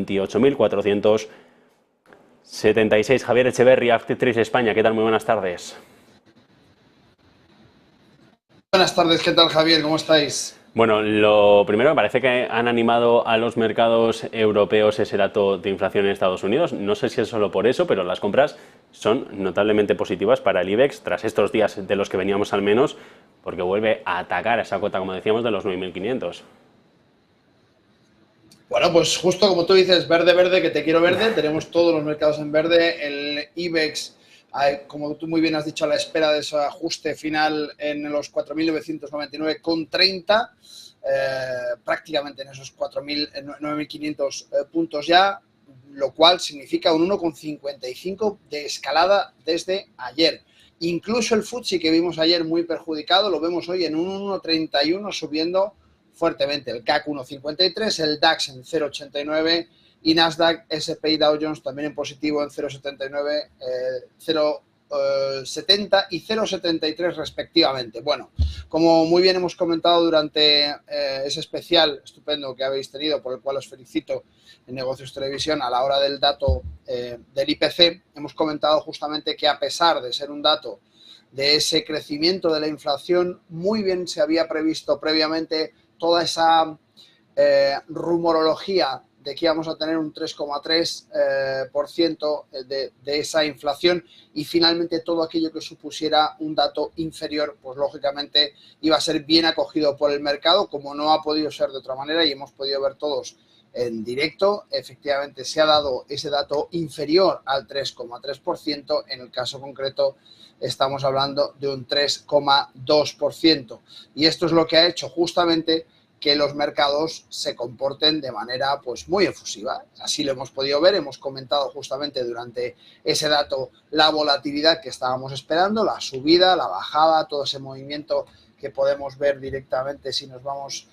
28.476. Javier Echeverría, Actriz España, ¿qué tal? Muy buenas tardes. Buenas tardes, ¿qué tal, Javier? ¿Cómo estáis? Bueno, lo primero, me parece que han animado a los mercados europeos ese dato de inflación en Estados Unidos. No sé si es solo por eso, pero las compras son notablemente positivas para el IBEX tras estos días de los que veníamos al menos, porque vuelve a atacar esa cota, como decíamos, de los 9.500. Bueno, pues justo como tú dices, verde, verde, que te quiero verde. Tenemos todos los mercados en verde. El IBEX, como tú muy bien has dicho, a la espera de ese ajuste final en los 4.999,30, prácticamente en esos 9.500 puntos ya, lo cual significa un 1,55 de escalada desde ayer. Incluso el FTSE que vimos ayer muy perjudicado, lo vemos hoy en un 1,31 subiendo fuertemente. El CAC 1,53, el DAX en 0,89 y Nasdaq, S&P y Dow Jones también en positivo en 0,79, 0,70 y 0,73 respectivamente. Bueno, como muy bien hemos comentado durante ese especial estupendo que habéis tenido, por el cual os felicito en Negocios Televisión, a la hora del dato del IPC, hemos comentado justamente que a pesar de ser un dato de ese crecimiento de la inflación, muy bien se había previsto previamente toda esa rumorología de que íbamos a tener un 3,3% de esa inflación y finalmente todo aquello que supusiera un dato inferior, pues lógicamente iba a ser bien acogido por el mercado, como no ha podido ser de otra manera y hemos podido ver todos en directo. Efectivamente se ha dado ese dato inferior al 3,3%, en el caso concreto estamos hablando de un 3,2%. Y esto es lo que ha hecho justamente que los mercados se comporten de manera pues muy efusiva. Así lo hemos podido ver, hemos comentado justamente durante ese dato la volatilidad que estábamos esperando, la subida, la bajada, todo ese movimiento que podemos ver directamente si nos vamos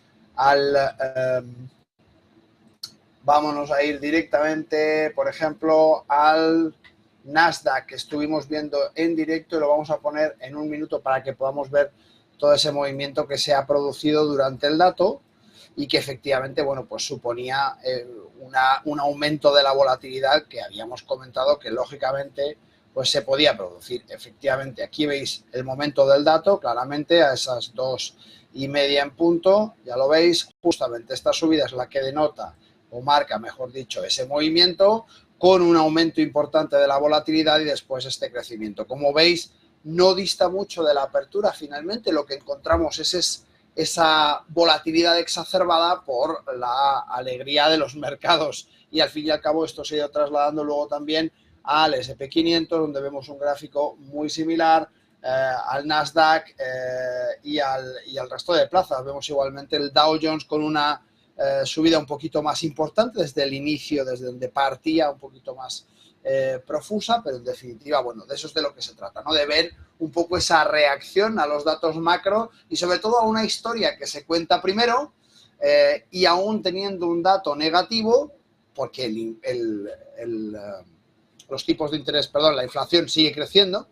vámonos a ir directamente, por ejemplo, al Nasdaq, que estuvimos viendo en directo, y lo vamos a poner en un minuto para que podamos ver todo ese movimiento que se ha producido durante el dato y que efectivamente, bueno, pues suponía un aumento de la volatilidad que habíamos comentado que lógicamente pues se podía producir. Efectivamente, aquí veis el momento del dato, claramente a esas 2:30 en punto, ya lo veis, justamente esta subida es la que denota o marca, mejor dicho, ese movimiento con un aumento importante de la volatilidad y después este crecimiento. Como veis, no dista mucho de la apertura. Finalmente lo que encontramos es esa volatilidad exacerbada por la alegría de los mercados y al fin y al cabo esto se ha ido trasladando luego también al S&P 500, donde vemos un gráfico muy similar, al Nasdaq y al resto de plazas. Vemos igualmente el Dow Jones con una subida un poquito más importante desde el inicio, desde donde partía un poquito más profusa, pero en definitiva, bueno, de eso es de lo que se trata, ¿no? De ver un poco esa reacción a los datos macro y sobre todo a una historia que se cuenta primero y aún teniendo un dato negativo, porque los tipos de interés, perdón, la inflación sigue creciendo,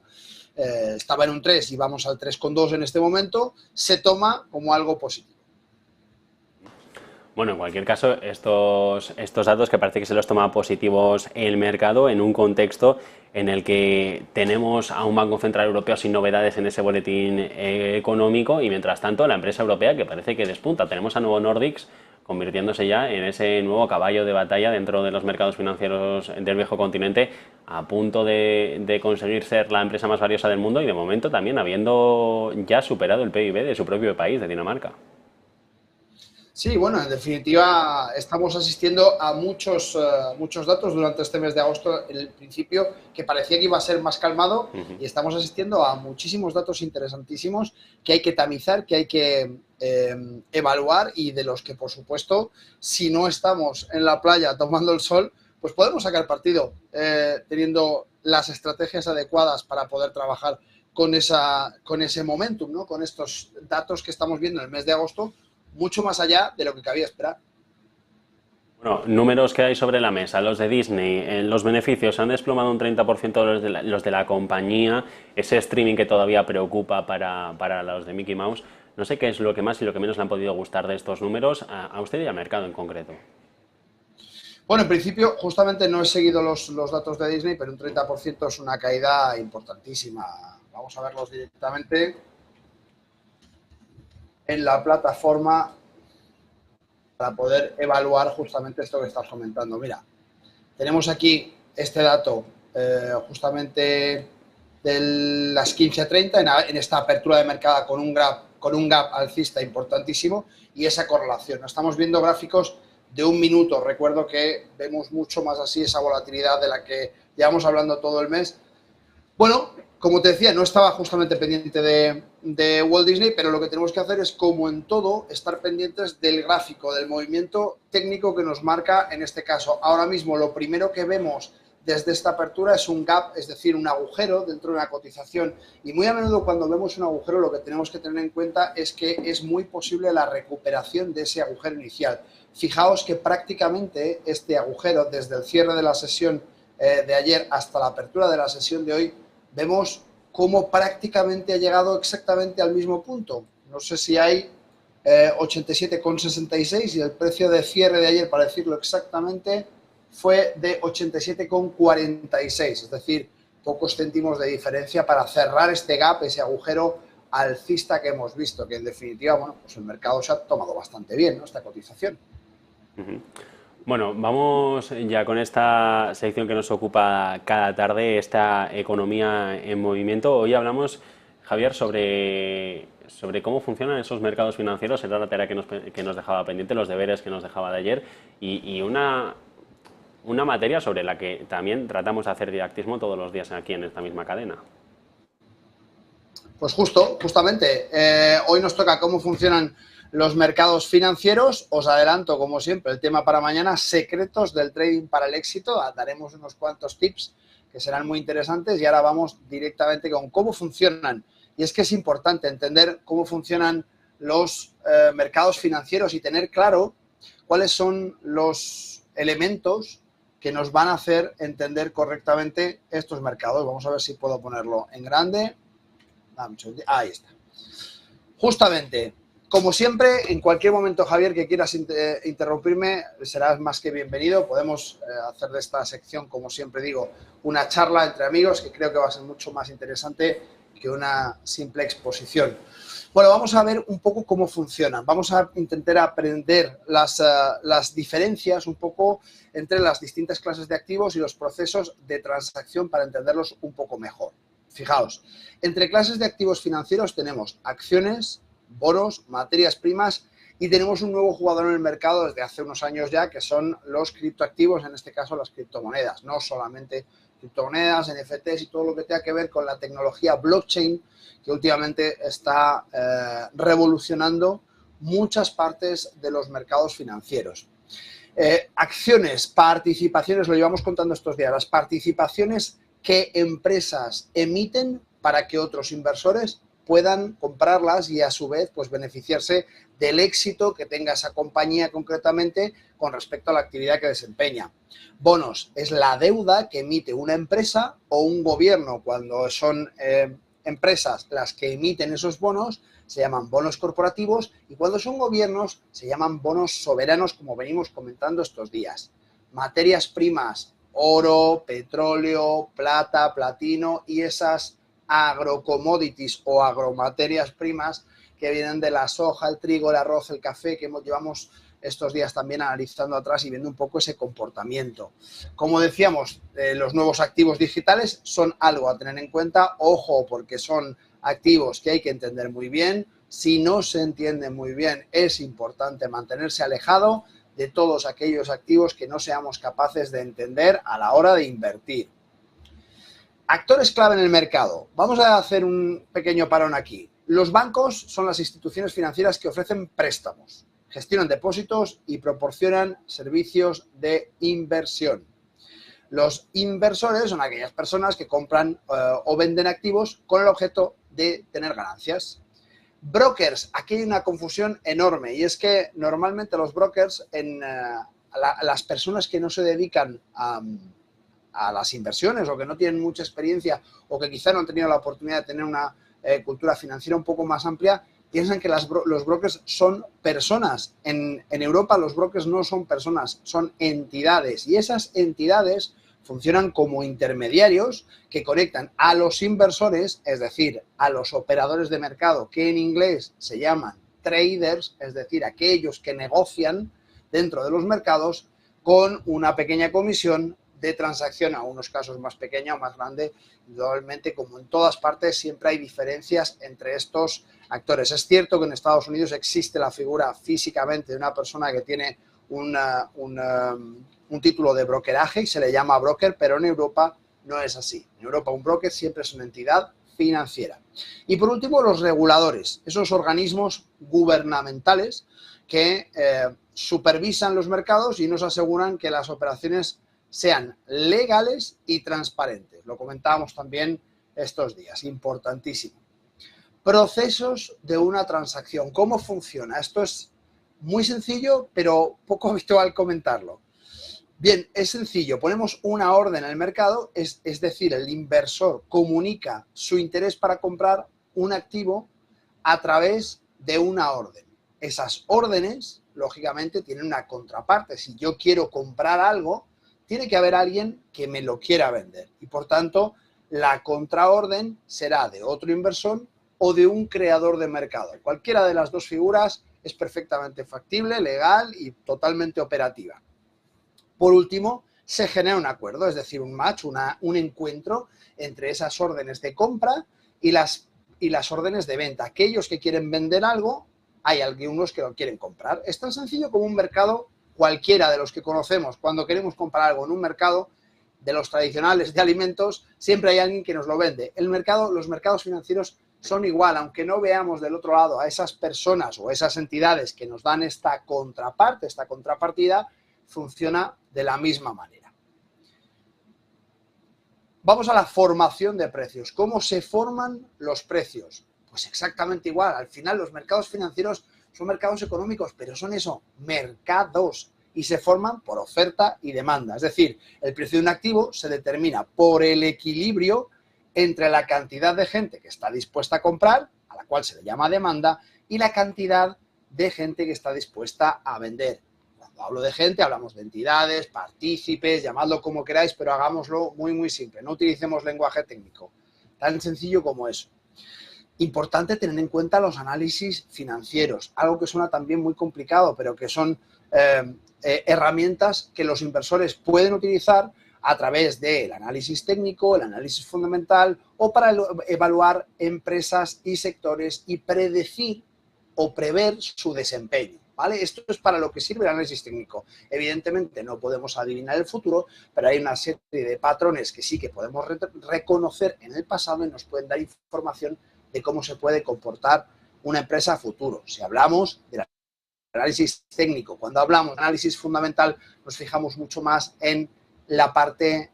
estaba en un 3 y vamos al 3,2 en este momento, se toma como algo positivo. Bueno, en cualquier caso, estos datos que parece que se los toma positivos el mercado en un contexto en el que tenemos a un Banco Central Europeo sin novedades en ese boletín económico y mientras tanto la empresa europea que parece que despunta. Tenemos a Novo Nordisk convirtiéndose ya en ese nuevo caballo de batalla dentro de los mercados financieros del viejo continente, a punto de conseguir ser la empresa más valiosa del mundo y de momento también habiendo ya superado el PIB de su propio país, de Dinamarca. Sí, bueno, en definitiva estamos asistiendo a muchos datos durante este mes de agosto, en el principio que parecía que iba a ser más calmado y estamos asistiendo a muchísimos datos interesantísimos que hay que tamizar, que hay que evaluar y de los que, por supuesto, si no estamos en la playa tomando el sol, pues podemos sacar partido teniendo las estrategias adecuadas para poder trabajar con ese momentum, ¿no? Con estos datos que estamos viendo en el mes de agosto, mucho más allá de lo que cabía esperar. Bueno, números que hay sobre la mesa. Los de Disney, los beneficios han desplomado un 30% los de la compañía, ese streaming que todavía preocupa para los de Mickey Mouse. No sé qué es lo que más y lo que menos le han podido gustar de estos números a usted y al mercado en concreto. Bueno, en principio, justamente no he seguido los datos de Disney, pero un 30% es una caída importantísima. Vamos a verlos directamente en la plataforma para poder evaluar justamente esto que estás comentando. Mira, tenemos aquí este dato justamente de las 15:30 en esta apertura de mercado con un gap alcista importantísimo y esa correlación. Estamos viendo gráficos de un minuto. Recuerdo que vemos mucho más así esa volatilidad de la que llevamos hablando todo el mes. Bueno, como te decía, no estaba justamente pendiente de Walt Disney, pero lo que tenemos que hacer es, como en todo, estar pendientes del gráfico, del movimiento técnico que nos marca en este caso. Ahora mismo lo primero que vemos desde esta apertura es un gap, es decir, un agujero dentro de una cotización. Y muy a menudo cuando vemos un agujero lo que tenemos que tener en cuenta es que es muy posible la recuperación de ese agujero inicial. Fijaos que prácticamente este agujero, desde el cierre de la sesión de ayer hasta la apertura de la sesión de hoy, vemos cómo prácticamente ha llegado exactamente al mismo punto. No sé si hay 87,66 y el precio de cierre de ayer, para decirlo exactamente, fue de 87,46, es decir, pocos céntimos de diferencia para cerrar este gap, ese agujero alcista que hemos visto, que en definitiva, bueno, pues el mercado se ha tomado bastante bien, ¿no?, esta cotización. Bueno, vamos ya con esta sección que nos ocupa cada tarde, esta economía en movimiento. Hoy hablamos, Javier, sobre cómo funcionan esos mercados financieros. Era la tarea que nos dejaba pendiente, los deberes que nos dejaba de ayer y una materia sobre la que también tratamos de hacer didactismo todos los días aquí en esta misma cadena. Pues justamente, hoy nos toca cómo funcionan los mercados financieros. Os adelanto, como siempre, el tema para mañana: secretos del trading para el éxito. Daremos unos cuantos tips que serán muy interesantes y ahora vamos directamente con cómo funcionan. Y es que es importante entender cómo funcionan los mercados financieros y tener claro cuáles son los elementos que nos van a hacer entender correctamente estos mercados. Vamos a ver si puedo ponerlo en grande. Ahí está. Justamente, como siempre, en cualquier momento, Javier, que quieras interrumpirme, serás más que bienvenido. Podemos hacer de esta sección, como siempre digo, una charla entre amigos, que creo que va a ser mucho más interesante que una simple exposición. Bueno, vamos a ver un poco cómo funcionan. Vamos a intentar aprender las diferencias un poco entre las distintas clases de activos y los procesos de transacción para entenderlos un poco mejor. Fijaos, entre clases de activos financieros tenemos acciones, bonos, materias primas y tenemos un nuevo jugador en el mercado desde hace unos años ya, que son los criptoactivos, en este caso las criptomonedas. No solamente criptomonedas, NFTs y todo lo que tenga que ver con la tecnología blockchain, que últimamente está revolucionando muchas partes de los mercados financieros. Acciones, participaciones, lo llevamos contando estos días, las participaciones que empresas emiten para que otros inversores puedan comprarlas y a su vez pues beneficiarse del éxito que tenga esa compañía concretamente con respecto a la actividad que desempeña. Bonos es la deuda que emite una empresa o un gobierno. Cuando son empresas las que emiten esos bonos, se llaman bonos corporativos, y cuando son gobiernos se llaman bonos soberanos, como venimos comentando estos días. Materias primas: oro, petróleo, plata, platino y esas agrocommodities o agromaterias primas que vienen de la soja, el trigo, el arroz, el café, que llevamos estos días también analizando atrás y viendo un poco ese comportamiento. Como decíamos, los nuevos activos digitales son algo a tener en cuenta. Ojo, porque son activos que hay que entender muy bien. Si no se entiende muy bien, es importante mantenerse alejado de todos aquellos activos que no seamos capaces de entender a la hora de invertir. Actores clave en el mercado. Vamos a hacer un pequeño parón aquí. Los bancos son las instituciones financieras que ofrecen préstamos, gestionan depósitos y proporcionan servicios de inversión. Los inversores son aquellas personas que compran o venden activos con el objeto de tener ganancias. Brokers, aquí hay una confusión enorme, y es que normalmente los brokers, las personas que no se dedican a las inversiones o que no tienen mucha experiencia o que quizá no han tenido la oportunidad de tener una cultura financiera un poco más amplia, piensan que los brokers son personas. En Europa los brokers no son personas, son entidades. Y esas entidades funcionan como intermediarios que conectan a los inversores, es decir, a los operadores de mercado, que en inglés se llaman traders, es decir, aquellos que negocian dentro de los mercados con una pequeña comisión de transacción, a unos casos más pequeña o más grande. Indudablemente, como en todas partes, siempre hay diferencias entre estos actores. Es cierto que en Estados Unidos existe la figura físicamente de una persona que tiene un título de brokeraje y se le llama broker, pero en Europa no es así. En Europa un broker siempre es una entidad financiera. Y por último, los reguladores, esos organismos gubernamentales que supervisan los mercados y nos aseguran que las operaciones sean legales y transparentes. Lo comentábamos también estos días, importantísimo. Procesos de una transacción. ¿Cómo funciona? Esto es muy sencillo, pero poco habitual comentarlo. Bien, es sencillo. Ponemos una orden en el mercado, es decir, el inversor comunica su interés para comprar un activo a través de una orden. Esas órdenes, lógicamente, tienen una contraparte. Si yo quiero comprar algo, tiene que haber alguien que me lo quiera vender. Y, por tanto, la contraorden será de otro inversor o de un creador de mercado. Cualquiera de las dos figuras es perfectamente factible, legal y totalmente operativa. Por último, se genera un acuerdo, es decir, un match, un encuentro entre esas órdenes de compra y las órdenes de venta. Aquellos que quieren vender algo, hay algunos que lo quieren comprar. Es tan sencillo como un mercado cualquiera de los que conocemos. Cuando queremos comprar algo en un mercado de los tradicionales de alimentos, siempre hay alguien que nos lo vende. Los mercados financieros son igual, aunque no veamos del otro lado a esas personas o esas entidades que nos dan esta contraparte, esta contrapartida, funciona de la misma manera. Vamos a la formación de precios. ¿Cómo se forman los precios? Pues exactamente igual. Al final los mercados financieros son mercados económicos, pero son eso, mercados. Y se forman por oferta y demanda. Es decir, el precio de un activo se determina por el equilibrio entre la cantidad de gente que está dispuesta a comprar, a la cual se le llama demanda, y la cantidad de gente que está dispuesta a vender. Cuando hablo de gente, hablamos de entidades, partícipes, llamadlo como queráis, pero hagámoslo muy, muy simple. No utilicemos lenguaje técnico. Tan sencillo como eso. Importante tener en cuenta los análisis financieros, algo que suena también muy complicado, pero que son herramientas que los inversores pueden utilizar a través del análisis técnico, el análisis fundamental o para evaluar empresas y sectores y predecir o prever su desempeño. ¿Vale? Esto es para lo que sirve el análisis técnico. Evidentemente no podemos adivinar el futuro, pero hay una serie de patrones que sí que podemos reconocer en el pasado y nos pueden dar información de cómo se puede comportar una empresa a futuro. Si hablamos del análisis técnico, cuando hablamos de análisis fundamental, nos fijamos mucho más en la parte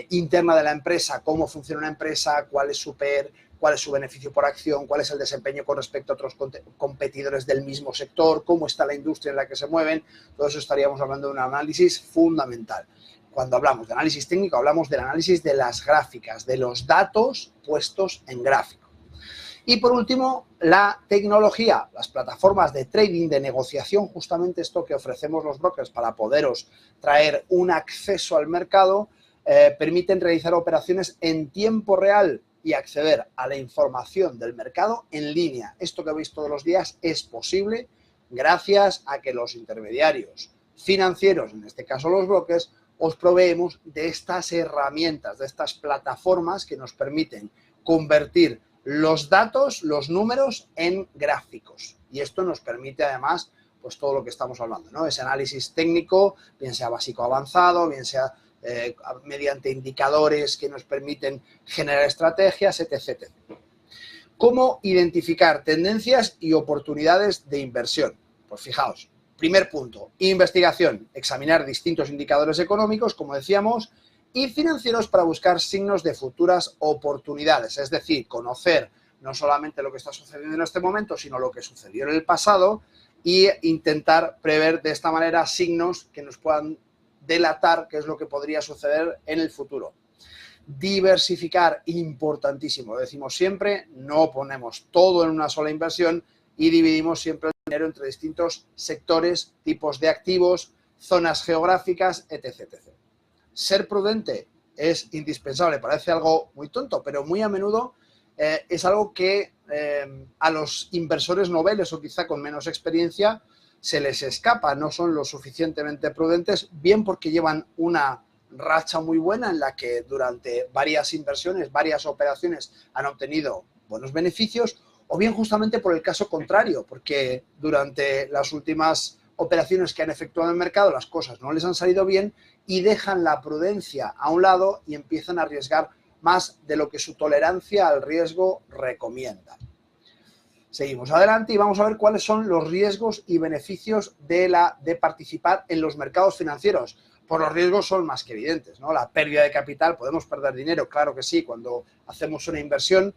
interna de la empresa, cómo funciona una empresa, cuál es su PER, cuál es su beneficio por acción, cuál es el desempeño con respecto a otros competidores del mismo sector, cómo está la industria en la que se mueven. Todo eso estaríamos hablando de un análisis fundamental. Cuando hablamos de análisis técnico, hablamos del análisis de las gráficas, de los datos puestos en gráfico. Y por último, la tecnología, las plataformas de trading, de negociación, justamente esto que ofrecemos los brokers para poderos traer un acceso al mercado, permiten realizar operaciones en tiempo real y acceder a la información del mercado en línea. Esto que veis todos los días es posible gracias a que los intermediarios financieros, en este caso los brokers, os proveemos de estas herramientas, de estas plataformas que nos permiten convertir los datos, los números en gráficos. Y esto nos permite además, pues todo lo que estamos hablando, ¿no? Ese análisis técnico, bien sea básico o avanzado, bien sea mediante indicadores que nos permiten generar estrategias, etc. ¿Cómo identificar tendencias y oportunidades de inversión? Pues fijaos, primer punto, investigación, examinar distintos indicadores económicos, como decíamos, y financieros para buscar signos de futuras oportunidades, es decir, conocer no solamente lo que está sucediendo en este momento, sino lo que sucedió en el pasado e intentar prever de esta manera signos que nos puedan delatar qué es lo que podría suceder en el futuro. Diversificar, importantísimo. Lo decimos siempre, no ponemos todo en una sola inversión y dividimos siempre el dinero entre distintos sectores, tipos de activos, zonas geográficas, etc, etc. Ser prudente es indispensable. Parece algo muy tonto, pero muy a menudo es algo que a los inversores noveles o quizá con menos experiencia se les escapa. No son lo suficientemente prudentes, bien porque llevan una racha muy buena en la que durante varias inversiones, varias operaciones han obtenido buenos beneficios, o bien justamente por el caso contrario, porque durante las últimas operaciones que han efectuado en el mercado las cosas no les han salido bien y dejan la prudencia a un lado y empiezan a arriesgar más de lo que su tolerancia al riesgo recomienda. Seguimos adelante y vamos a ver cuáles son los riesgos y beneficios de participar en los mercados financieros. Pues los riesgos son más que evidentes, ¿no? La pérdida de capital, podemos perder dinero, claro que sí, cuando hacemos una inversión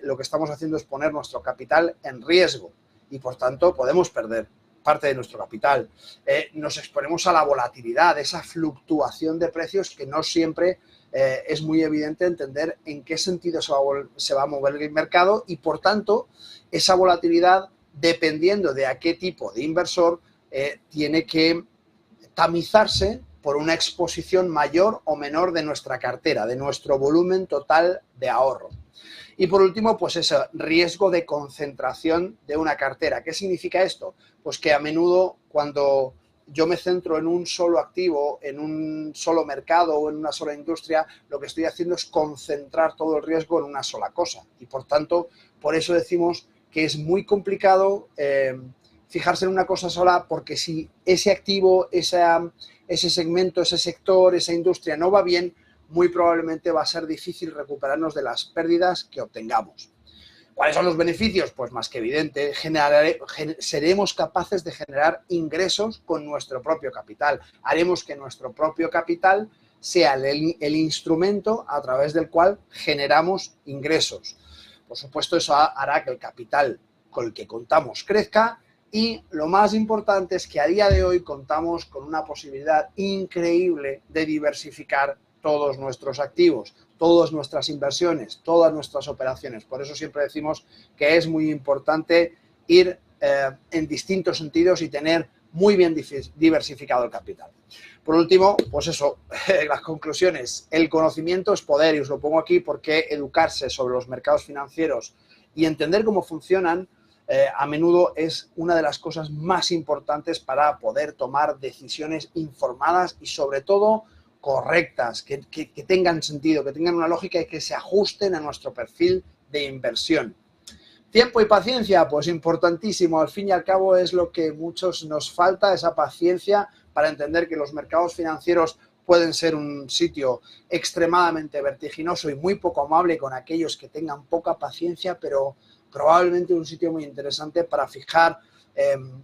lo que estamos haciendo es poner nuestro capital en riesgo y por tanto podemos perder parte de nuestro capital. Nos exponemos a la volatilidad, esa fluctuación de precios que no siempre es muy evidente entender en qué sentido se va a mover el mercado y por tanto esa volatilidad, dependiendo de a qué tipo de inversor, tiene que tamizarse por una exposición mayor o menor de nuestra cartera, de nuestro volumen total de ahorro. Y por último, pues ese riesgo de concentración de una cartera. ¿Qué significa esto? Pues que a menudo cuando yo me centro en un solo activo, en un solo mercado o en una sola industria, lo que estoy haciendo es concentrar todo el riesgo en una sola cosa. Y por tanto, por eso decimos que es muy complicado fijarse en una cosa sola, porque si ese activo, ese segmento, ese sector, esa industria no va bien, muy probablemente va a ser difícil recuperarnos de las pérdidas que obtengamos. ¿Cuáles son los beneficios? Pues más que evidente, seremos capaces de generar ingresos con nuestro propio capital. Haremos que nuestro propio capital sea el instrumento a través del cual generamos ingresos. Por supuesto, eso hará que el capital con el que contamos crezca y lo más importante es que a día de hoy contamos con una posibilidad increíble de diversificar todos nuestros activos, todas nuestras inversiones, todas nuestras operaciones. Por eso siempre decimos que es muy importante ir en distintos sentidos y tener muy bien diversificado el capital. Por último, pues eso, las conclusiones. El conocimiento es poder y os lo pongo aquí porque educarse sobre los mercados financieros y entender cómo funcionan a menudo es una de las cosas más importantes para poder tomar decisiones informadas y sobre todo correctas, que tengan sentido, que tengan una lógica y que se ajusten a nuestro perfil de inversión. Tiempo y paciencia, pues importantísimo. Al fin y al cabo es lo que muchos nos falta, esa paciencia para entender que los mercados financieros pueden ser un sitio extremadamente vertiginoso y muy poco amable con aquellos que tengan poca paciencia, pero probablemente un sitio muy interesante para fijar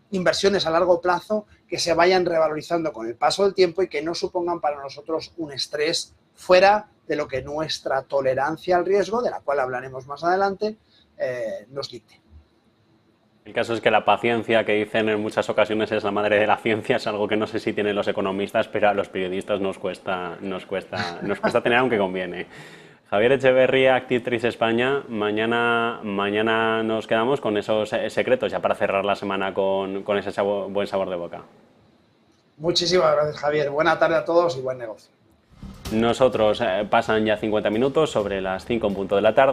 inversiones a largo plazo que se vayan revalorizando con el paso del tiempo y que no supongan para nosotros un estrés fuera de lo que nuestra tolerancia al riesgo, de la cual hablaremos más adelante, nos dicte. El caso es que la paciencia, que dicen en muchas ocasiones es la madre de la ciencia, es algo que no sé si tienen los economistas, pero a los periodistas nos cuesta tener, aunque conviene. Javier Echeverría, Actitrice España, mañana nos quedamos con esos secretos ya para cerrar la semana con ese buen sabor de boca. Muchísimas gracias, Javier. Buena tarde a todos y buen negocio. Nosotros pasan ya 50 minutos sobre las 5 en punto de la tarde.